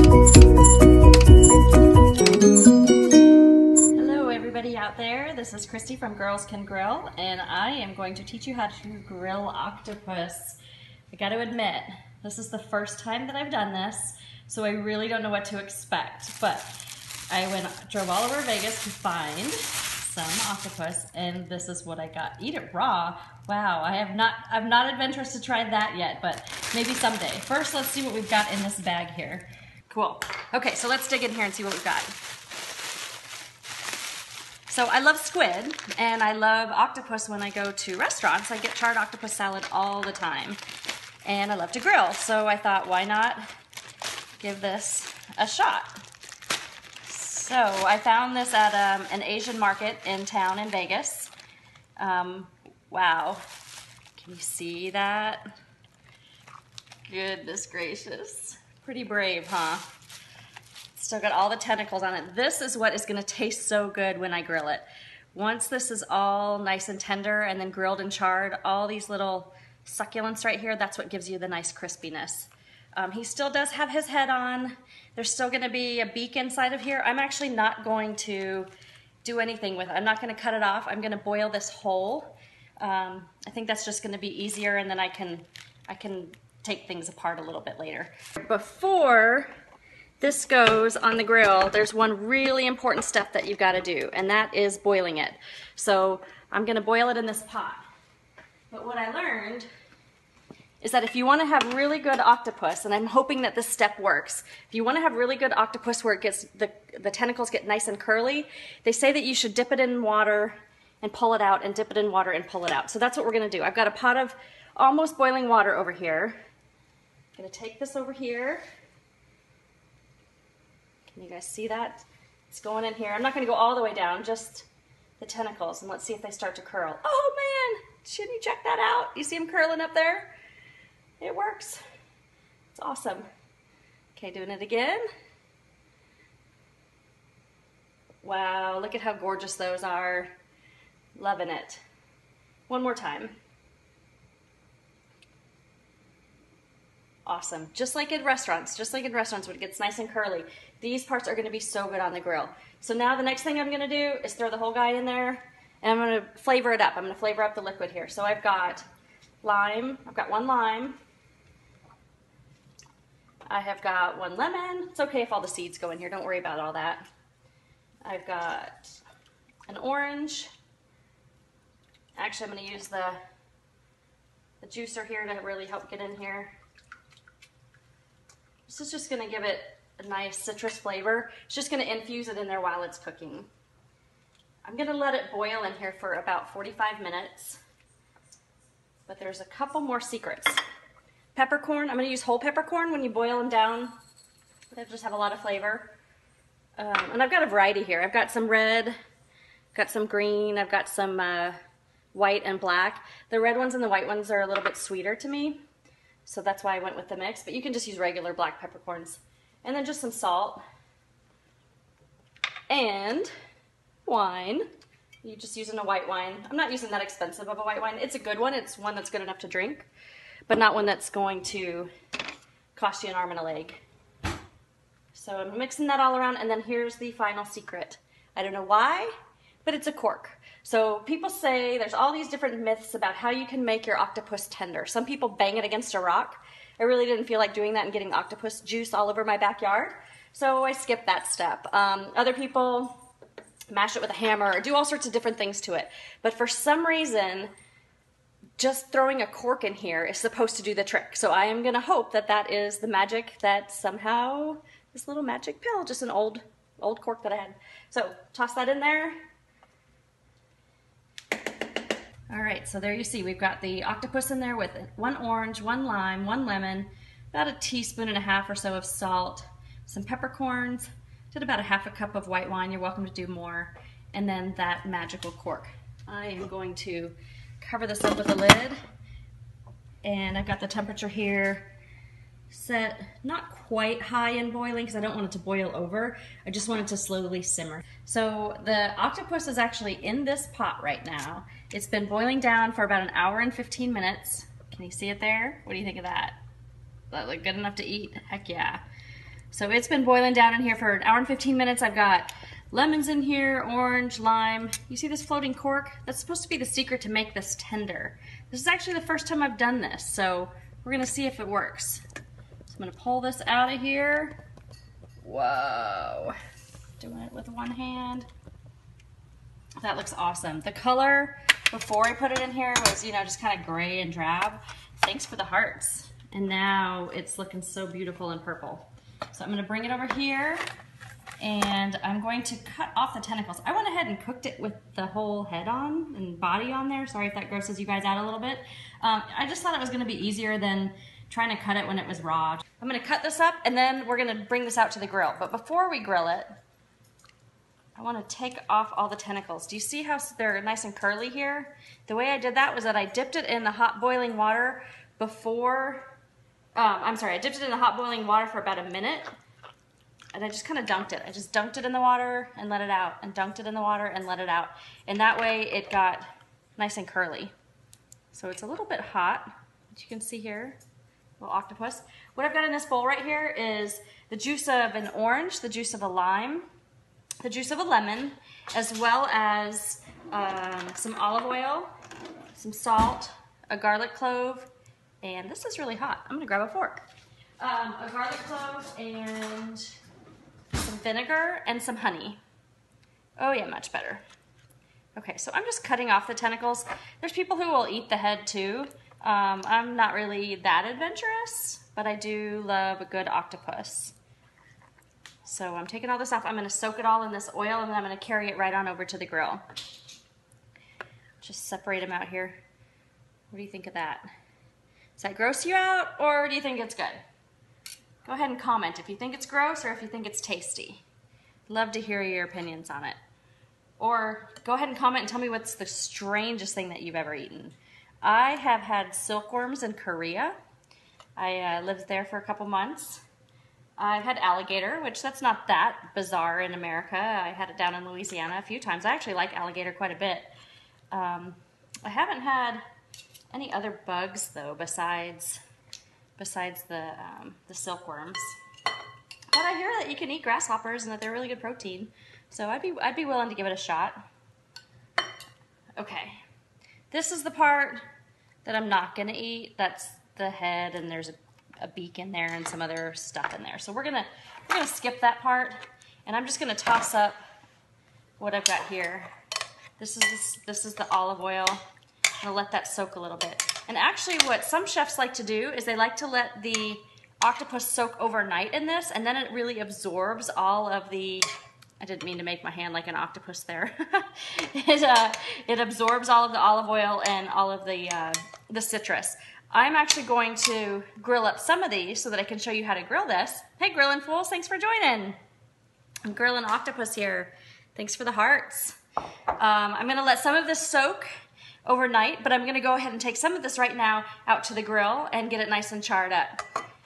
Hello everybody out there, this is Christy from Girls Can Grill, and I am going to teach you how to grill octopus. I got to admit, this is the first time that I've done this, so I really don't know what to expect, but I drove all over Vegas to find some octopus, and this is what I got. Eat it raw. Wow, I'm not adventurous to try that yet, but maybe someday. First, let's see what we've got in this bag here. Cool. Okay, so let's dig in here and see what we've got. So I love squid, and I love octopus when I go to restaurants. I get charred octopus salad all the time, and I love to grill, so I thought, why not give this a shot? So I found this at an Asian market in town in Vegas. Wow, can you see that? Goodness gracious. Pretty brave, huh? Still got all the tentacles on it. This is what is gonna taste so good when I grill it. Once this is all nice and tender and then grilled and charred, all these little succulents right here, that's what gives you the nice crispiness. He still does have his head on. There's still gonna be a beak inside of here. I'm actually not going to do anything with it. I'm not gonna cut it off. I'm gonna boil this whole. I think that's just gonna be easier, and then I can take things apart a little bit later. Before this goes on the grill, there's one really important step that you've gotta do, and that is boiling it. So I'm gonna boil it in this pot. But what I learned is that if you want to have really good octopus, and I'm hoping that this step works, if you want to have really good octopus where it gets the tentacles get nice and curly, they say that you should dip it in water and pull it out, and dip it in water and pull it out. So that's what we're going to do. I've got a pot of almost boiling water over here. I'm going to take this over here. Can you guys see that? It's going in here. I'm not going to go all the way down, just the tentacles, and let's see if they start to curl. Oh man, shouldn't you check that out? You see them curling up there? It works. It's awesome. Okay, doing it again. Wow, look at how gorgeous those are. Loving it. One more time. Awesome. Just like in restaurants when it gets nice and curly. These parts are gonna be so good on the grill. So now the next thing I'm gonna do is throw the whole guy in there, and I'm gonna flavor it up. I'm gonna flavor up the liquid here. So I've got lime, I've got one lime. I have got one lemon. It's okay if all the seeds go in here, don't worry about all that. I've got an orange. Actually, I'm gonna use the juicer here to really help get in here. This is just gonna give it a nice citrus flavor. It's just gonna infuse it in there while it's cooking. I'm gonna let it boil in here for about 45 minutes, but there's a couple more secrets. Peppercorn, I'm gonna use whole peppercorn when you boil them down. They just have a lot of flavor. And I've got a variety here. I've got some red, got some green, I've got some white and black. The red ones and the white ones are a little bit sweeter to me, so that's why I went with the mix, but you can just use regular black peppercorns. And then just some salt and wine. You're just using a white wine. I'm not using that expensive of a white wine. It's a good one. It's one that's good enough to drink, but not one that's going to cost you an arm and a leg. So I'm mixing that all around, and then here's the final secret. I don't know why, but it's a cork. So people say there's all these different myths about how you can make your octopus tender. Some people bang it against a rock. I really didn't feel like doing that and getting octopus juice all over my backyard, so I skipped that step. Other people mash it with a hammer or do all sorts of different things to it. But for some reason, just throwing a cork in here is supposed to do the trick. So I am gonna hope that that is the magic, that somehow this little magic pill, just an old cork that I had. So toss that in there. All right, so there you see, we've got the octopus in there with one orange, one lime, one lemon, about a teaspoon and a half or so of salt, some peppercorns, did about a half a cup of white wine. You're welcome to do more. And then that magical cork. I am going to cover this up with a lid, and I've got the temperature here set not quite high in boiling because I don't want it to boil over. I just want it to slowly simmer. So the octopus is actually in this pot right now. It's been boiling down for about an hour and 15 minutes. Can you see it there? What do you think of that? Does that look good enough to eat? Heck yeah. So it's been boiling down in here for an hour and 15 minutes. I've got lemons in here, orange, lime. You see this floating cork? That's supposed to be the secret to make this tender. This is actually the first time I've done this, so we're gonna see if it works. So I'm gonna pull this out of here. Whoa. Doing it with one hand. That looks awesome. The color before I put it in here was, you know, just kind of gray and drab. Thanks for the hearts. And now it's looking so beautiful and purple. So I'm gonna bring it over here and I'm going to cut off the tentacles. I went ahead and cooked it with the whole head on and body on there. Sorry if that grosses you guys out a little bit. I just thought it was gonna be easier than trying to cut it when it was raw. I'm gonna cut this up and then we're gonna bring this out to the grill. But before we grill it, I wanna take off all the tentacles. Do you see how they're nice and curly here? The way I did that was that I dipped it in the hot boiling water before, I dipped it in the hot boiling water for about a minute and I just kind of dunked it. I just dunked it in the water and let it out and dunked it in the water and let it out. And that way it got nice and curly. So it's a little bit hot, as you can see here, little octopus. What I've got in this bowl right here is the juice of an orange, the juice of a lime, the juice of a lemon, as well as some olive oil, some salt, a garlic clove, and this is really hot. I'm gonna grab a fork. A garlic clove and some vinegar and some honey. Oh yeah, much better. Okay, so I'm just cutting off the tentacles. There's people who will eat the head too. I'm not really that adventurous, but I do love a good octopus. So I'm taking all this off. I'm gonna soak it all in this oil and then I'm gonna carry it right on over to the grill. Just separate them out here. What do you think of that? Does that gross you out or do you think it's good? Go ahead and comment if you think it's gross or if you think it's tasty. Love to hear your opinions on it. Or go ahead and comment and tell me what's the strangest thing that you've ever eaten. I have had silkworms in Korea. I lived there for a couple months. I've had alligator, which that's not that bizarre in America. I had it down in Louisiana a few times. I actually like alligator quite a bit. I haven't had any other bugs though besides the silkworms. But I hear that you can eat grasshoppers and that they're really good protein. So I'd be willing to give it a shot. Okay. This is the part that I'm not gonna eat. That's the head and there's a beak in there and some other stuff in there. So we're gonna skip that part and I'm just gonna toss up what I've got here. This is the olive oil. I'm gonna let that soak a little bit. And actually what some chefs like to do is they like to let the octopus soak overnight in this and then it really absorbs all of the, I didn't mean to make my hand like an octopus there. It absorbs all of the olive oil and all of the citrus. I'm actually going to grill up some of these so that I can show you how to grill this. Hey Grillin' Fools, thanks for joining. I'm grilling octopus here. Thanks for the hearts. I'm gonna let some of this soak overnight, but I'm gonna go ahead and take some of this right now out to the grill and get it nice and charred up.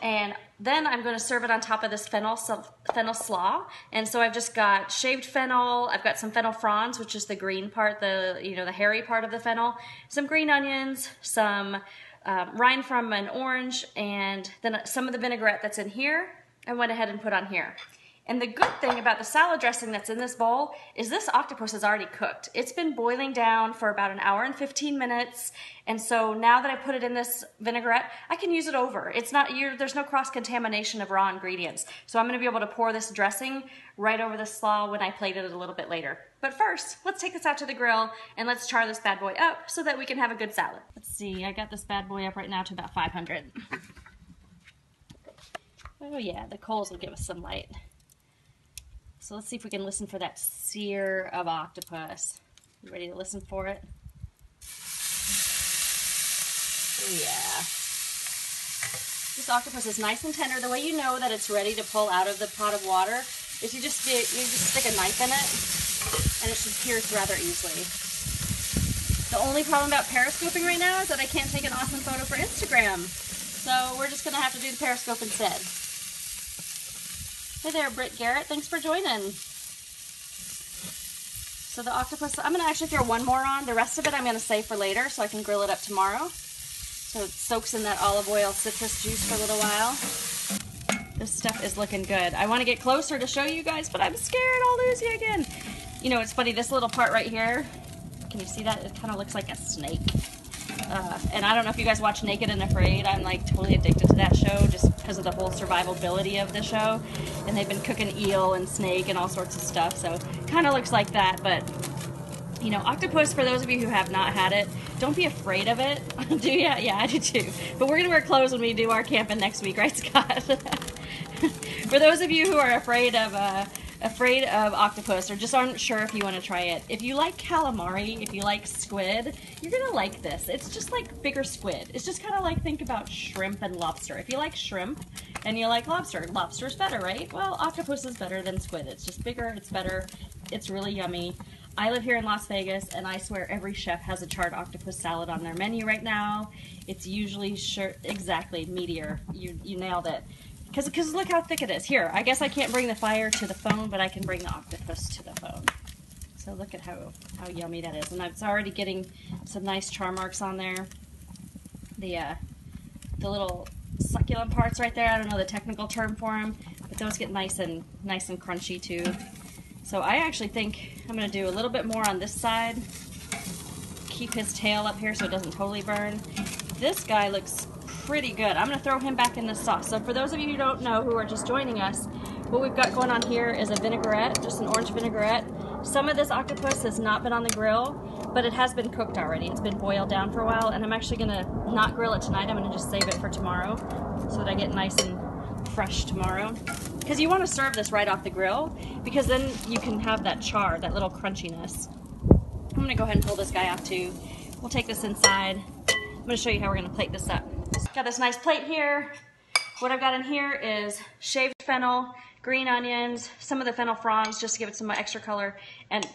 And then I'm gonna serve it on top of this Fennel Slaw. And so I've just got shaved fennel, I've got some fennel fronds, which is the green part, the hairy part of the fennel, some green onions, some rind from an orange, and then some of the vinaigrette that's in here, I went ahead and put on here. And the good thing about the salad dressing that's in this bowl is this octopus is already cooked. It's been boiling down for about an hour and 15 minutes. And so now that I put it in this vinaigrette, I can use it over. It's not, there's no cross-contamination of raw ingredients. So I'm gonna be able to pour this dressing right over the slaw when I plate it a little bit later. But first, let's take this out to the grill and let's char this bad boy up so that we can have a good salad. Let's see, I got this bad boy up right now to about 500. Oh yeah, the coals will give us some light. So let's see if we can listen for that sear of octopus. You ready to listen for it? Oh yeah. This octopus is nice and tender. The way you know that it's ready to pull out of the pot of water is you just stick a knife in it and it should pierce rather easily. The only problem about periscoping right now is that I can't take an awesome photo for Instagram. So we're just gonna have to do the Periscope instead. Hey there, Britt Garrett. Thanks for joining. So the octopus, I'm going to actually throw one more on. The rest of it I'm going to save for later so I can grill it up tomorrow. So it soaks in that olive oil citrus juice for a little while. This stuff is looking good. I want to get closer to show you guys, but I'm scared I'll lose you again. You know, it's funny, this little part right here, can you see that? It kind of looks like a snake. And I don't know if you guys watch Naked and Afraid. I'm like totally addicted to that show just because of the whole survivability of the show. And they've been cooking eel and snake and all sorts of stuff. So kind of looks like that. But, you know, octopus, for those of you who have not had it, don't be afraid of it. Do you? Yeah, I do too. But we're going to wear clothes when we do our camping next week, right, Scott? For those of you who are afraid of octopus or just aren't sure if you want to try it, if you like calamari, if you like squid, you're gonna like this. It's just like bigger squid. It's just kind of like, think about shrimp and lobster. If you like shrimp and you like lobster, lobster's better, right? Well, octopus is better than squid. It's just bigger, it's better, it's really yummy. I live here in Las Vegas, and I swear every chef has a charred octopus salad on their menu right now. It's usually exactly meteor. You nailed it. Because look how thick it is. Here, I guess I can't bring the fire to the phone, but I can bring the octopus to the phone. So look at how yummy that is. And it's already getting some nice char marks on there. The little succulent parts right there, I don't know the technical term for them, but those get nice and crunchy too. So I actually think I'm going to do a little bit more on this side. Keep his tail up here so it doesn't totally burn. This guy looks pretty good. I'm going to throw him back in the sauce. So for those of you who don't know, who are just joining us, what we've got going on here is a vinaigrette, just an orange vinaigrette. Some of this octopus has not been on the grill, but it has been cooked already. It's been boiled down for a while, and I'm actually going to not grill it tonight. I'm going to just save it for tomorrow so that I get nice and fresh tomorrow. Because you want to serve this right off the grill, because then you can have that char, that little crunchiness. I'm going to go ahead and pull this guy off too. We'll take this inside. I'm going to show you how we're going to plate this up. Got this nice plate here. What I've got in here is shaved fennel, green onions, some of the fennel fronds just to give it some extra color, and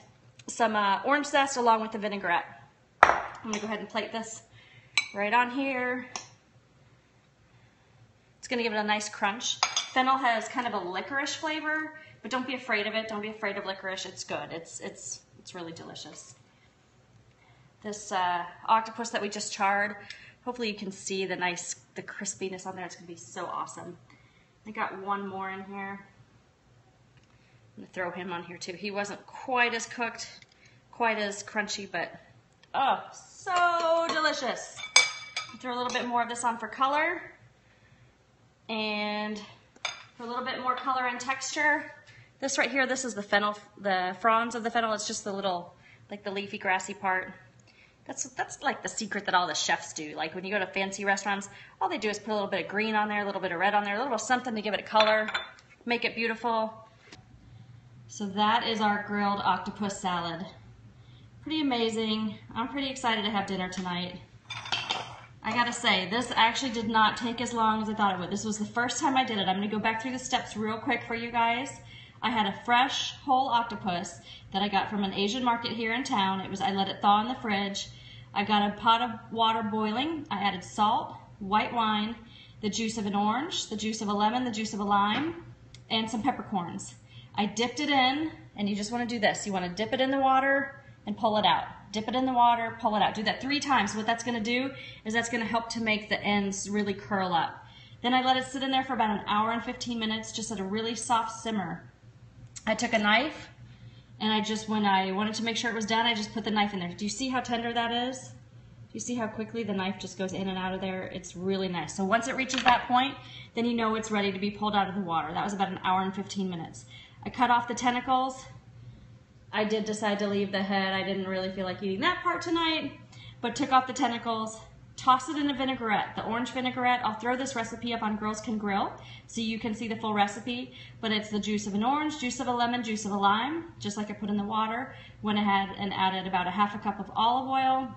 some orange zest along with the vinaigrette. I'm going to go ahead and plate this right on here. It's going to give it a nice crunch. Fennel has kind of a licorice flavor, but don't be afraid of it. Don't be afraid of licorice. It's good. It's really delicious. This octopus that we just charred, hopefully you can see the crispiness on there. It's going to be so awesome. I got one more in here. I'm going to throw him on here too. He wasn't quite as cooked, quite as crunchy, but oh, so delicious. Throw a little bit more of this on for color. And for a little bit more color and texture, this right here, this is the fennel, the fronds of the fennel. It's just the little, like the leafy, grassy part. That's like the secret that all the chefs do. Like when you go to fancy restaurants, all they do is put a little bit of green on there, a little bit of red on there, a little bit of something to give it color, make it beautiful. So that is our grilled octopus salad. Pretty amazing. I'm pretty excited to have dinner tonight. I gotta say, this actually did not take as long as I thought it would. This was the first time I did it. I'm gonna go back through the steps real quick for you guys. I had a fresh whole octopus that I got from an Asian market here in town. I let it thaw in the fridge. I got a pot of water boiling. I added salt, white wine, the juice of an orange, the juice of a lemon, the juice of a lime, and some peppercorns. I dipped it in, and you just want to do this. You want to dip it in the water and pull it out. Dip it in the water, pull it out. Do that 3 times. What that's going to do is that's going to help to make the ends really curl up. Then I let it sit in there for about an hour and 15 minutes, just at a really soft simmer. I took a knife, and when I wanted to make sure it was done, I just put the knife in there. Do you see how tender that is? Do you see how quickly the knife just goes in and out of there? It's really nice. So once it reaches that point, then you know it's ready to be pulled out of the water. That was about an hour and 15 minutes. I cut off the tentacles. I did decide to leave the head. I didn't really feel like eating that part tonight, but took off the tentacles, tossed it in a vinaigrette, the orange vinaigrette. I'll throw this recipe up on Girls Can Grill so you can see the full recipe, but it's the juice of an orange, juice of a lemon, juice of a lime, just like I put in the water. Went ahead and added about a half a cup of olive oil,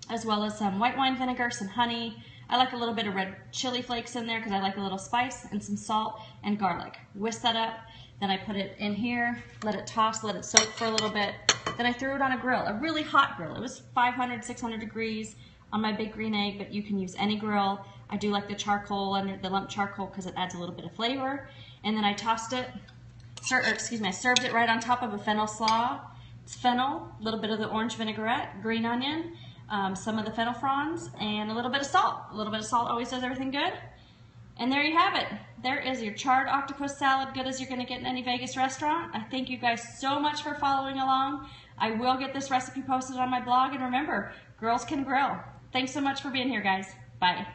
as well as some white wine vinegar, some honey. I like a little bit of red chili flakes in there because I like a little spice, and some salt and garlic. Whisk that up. Then I put it in here, let it toss, let it soak for a little bit. Then I threw it on a grill, a really hot grill. It was 500, 600 degrees on my big green egg, but you can use any grill. I do like the charcoal and the lump charcoal because it adds a little bit of flavor. And then I tossed it, I served it right on top of a Fennel Slaw. It's fennel, a little bit of the orange vinaigrette, green onion, some of the fennel fronds, and a little bit of salt. A little bit of salt always does everything good. And there you have it. there is your charred octopus salad, good as you're going to get in any Vegas restaurant. I thank you guys so much for following along. I will get this recipe posted on my blog, and remember, girls can grill. Thanks so much for being here, guys. Bye.